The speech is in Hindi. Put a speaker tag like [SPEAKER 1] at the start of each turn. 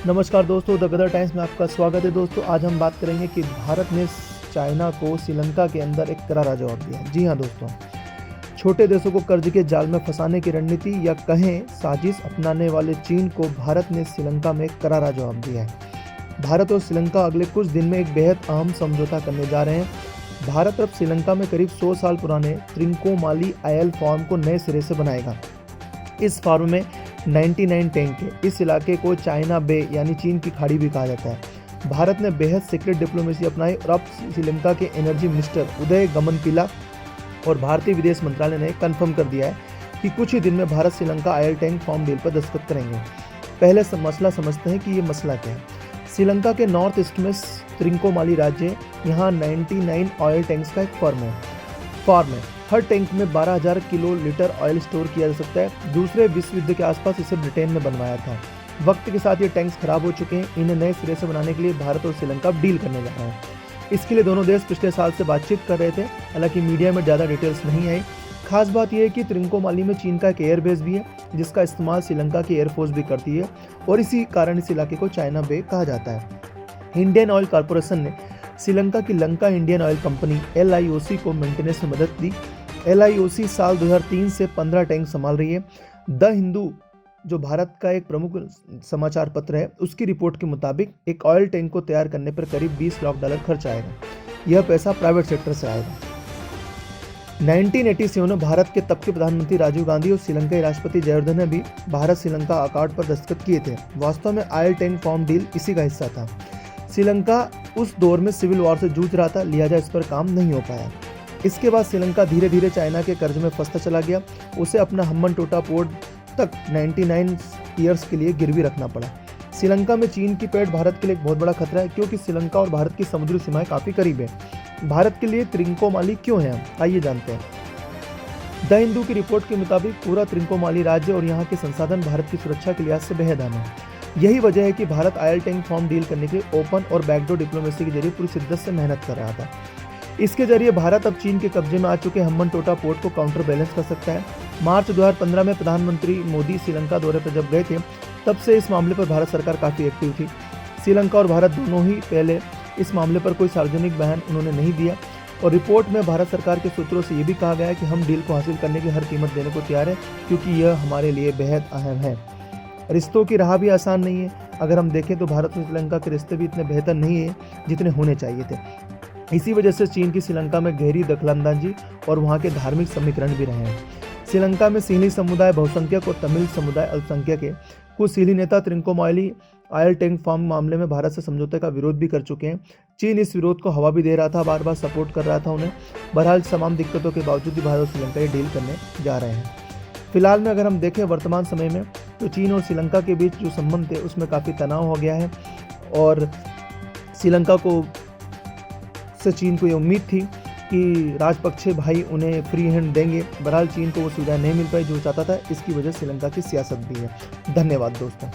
[SPEAKER 1] नमस्कार दोस्तों, द गदर टाइम्स में आपका स्वागत है। दोस्तों, आज हम बात करेंगे कि भारत ने चाइना को श्रीलंका के अंदर एक करारा जवाब दिया। जी हाँ दोस्तों, छोटे देशों को कर्ज के जाल में फंसाने की रणनीति या कहें साजिश अपनाने वाले चीन को भारत ने श्रीलंका में एक करारा जवाब दिया है। भारत और श्रीलंका अगले कुछ दिन में एक बेहद अहम समझौता करने जा रहे हैं। भारत अब श्रीलंका में करीब 100 साल पुराने त्रिंकोमाली आयल फार्म को नए सिरे से बनाएगा। इस फार्म में 99 टैंक है। इस इलाके को चाइना बे यानी चीन की खाड़ी भी कहा जाता है। भारत ने बेहद सीक्रेट डिप्लोमेसी अपनाई और अब श्रीलंका के एनर्जी मिनिस्टर उदय गमनपिला और भारतीय विदेश मंत्रालय ने कंफर्म कर दिया है कि कुछ ही दिन में Bharat Sri Lanka oil tank farm deal पर दस्तखत करेंगे। पहले मसला समझते हैं कि ये मसला क्या है। श्रीलंका के नॉर्थ ईस्ट में त्रिंकोमाली राज्य, यहाँ 99 ऑयल टैंक्स का एक फार्म है। हर टैंक में 12,000 किलो लीटर ऑयल स्टोर किया जा सकता है। दूसरे विश्व युद्ध के आसपास इसे ब्रिटेन ने बनवाया था। वक्त के साथ ये टैंक्स खराब हो चुके हैं। इन्हें नए सिरे से बनाने के लिए भारत और श्रीलंका डील करने जा रहे हैं। इसके लिए दोनों देश पिछले साल से बातचीत कर रहे थे। हालांकि मीडिया में ज़्यादा डिटेल्स नहीं आई। खास बात यह है कि त्रिंकोमाली में चीन का एक एयरबेस भी है, जिसका इस्तेमाल श्रीलंका की एयरफोर्स भी करती है और इसी कारण इस इलाके को चाइना बे कहा जाता है। इंडियन ऑयल कॉरपोरेशन ने श्रीलंका की Lanka Indian oil company LIOC को मेंटेनेंस में मदद दी। LIOC साल 2003 से 15 टैंक संभाल रही है। द हिंदू, जो भारत का एक प्रमुख समाचार पत्र है, उसकी रिपोर्ट के मुताबिक एक ऑयल टैंक को तैयार करने पर करीब $20 लाख खर्च आएगा। यह पैसा प्राइवेट सेक्टर से आएगा। 1987 में भारत के तब के प्रधानमंत्री राजीव गांधी और श्रीलंका के राष्ट्रपति जयवर्धने ने भी भारत श्रीलंका अकॉर्ड पर दस्तखत किए थे। वास्तव में ऑयल टैंक फार्म डील इसी का हिस्सा था। श्रीलंका उस दौर में सिविल वॉर से जूझ रहा था, लिहाजा इस पर काम नहीं हो पाया। इसके बाद श्रीलंका धीरे धीरे चाइना के कर्ज में फंसता चला गया। उसे अपना हम्बनटोटा पोर्ट तक 99 ईयर्स के लिए गिरवी रखना पड़ा। श्रीलंका में चीन की पैठ भारत के लिए एक बहुत बड़ा खतरा है, क्योंकि श्रीलंका और भारत की समुद्री सीमाएं काफ़ी करीब है। भारत के लिए त्रिंकोमाली क्यों है, आइए जानते हैं। द हिंदू की रिपोर्ट के मुताबिक पूरा त्रिंकोमाली राज्य और यहाँ के संसाधन भारत की सुरक्षा के लिहाज से बेहद अहम है। यही वजह है कि Bharat oil tank farm deal करने के लिए ओपन और बैकडोर डिप्लोमेसी के जरिए पूरी शिद्दत से मेहनत कर रहा था। इसके जरिए भारत अब चीन के कब्जे में आ चुके हम्बनटोटा पोर्ट को काउंटर बैलेंस कर सकता है। मार्च 2015 में प्रधानमंत्री मोदी श्रीलंका दौरे पर जब गए थे, तब से इस मामले पर भारत सरकार काफ़ी एक्टिव थी। श्रीलंका और भारत दोनों ही पहले इस मामले पर कोई सार्वजनिक बयान उन्होंने नहीं दिया और रिपोर्ट में भारत सरकार के सूत्रों से ये भी कहा गया है कि हम डील को हासिल करने की हर कीमत देने को तैयार है, क्योंकि यह हमारे लिए बेहद अहम है। रिश्तों की राह भी आसान नहीं है। अगर हम देखें तो भारत और श्रीलंका के रिश्ते भी इतने बेहतर नहीं है जितने होने चाहिए थे। इसी वजह से चीन की श्रीलंका में गहरी दखलंदाजी और वहाँ के धार्मिक समीकरण भी रहे हैं। श्रीलंका में सिंहली समुदाय बहुसंख्यक और तमिल समुदाय अल्पसंख्यक है। कुछ सिंहली नेता त्रिंकोमाली आयल टैंक फार्म मामले में भारत से समझौते का विरोध भी कर चुके हैं। चीन इस विरोध को हवा भी दे रहा था, बार बार सपोर्ट कर रहा था उन्हें। बहरहाल तमाम दिक्कतों के बावजूद भी भारत और श्रीलंका ये डील करने जा रहे हैं। फिलहाल में अगर हम देखें वर्तमान समय में, तो चीन और श्रीलंका के बीच जो संबंध थे उसमें काफ़ी तनाव हो गया है और श्रीलंका को से चीन को ये उम्मीद थी कि राजपक्षे भाई उन्हें फ्री हैंड देंगे। बहरहाल चीन को वो सुविधा नहीं मिल पाई जो चाहता था। इसकी वजह श्रीलंका की सियासत भी है। धन्यवाद दोस्तों।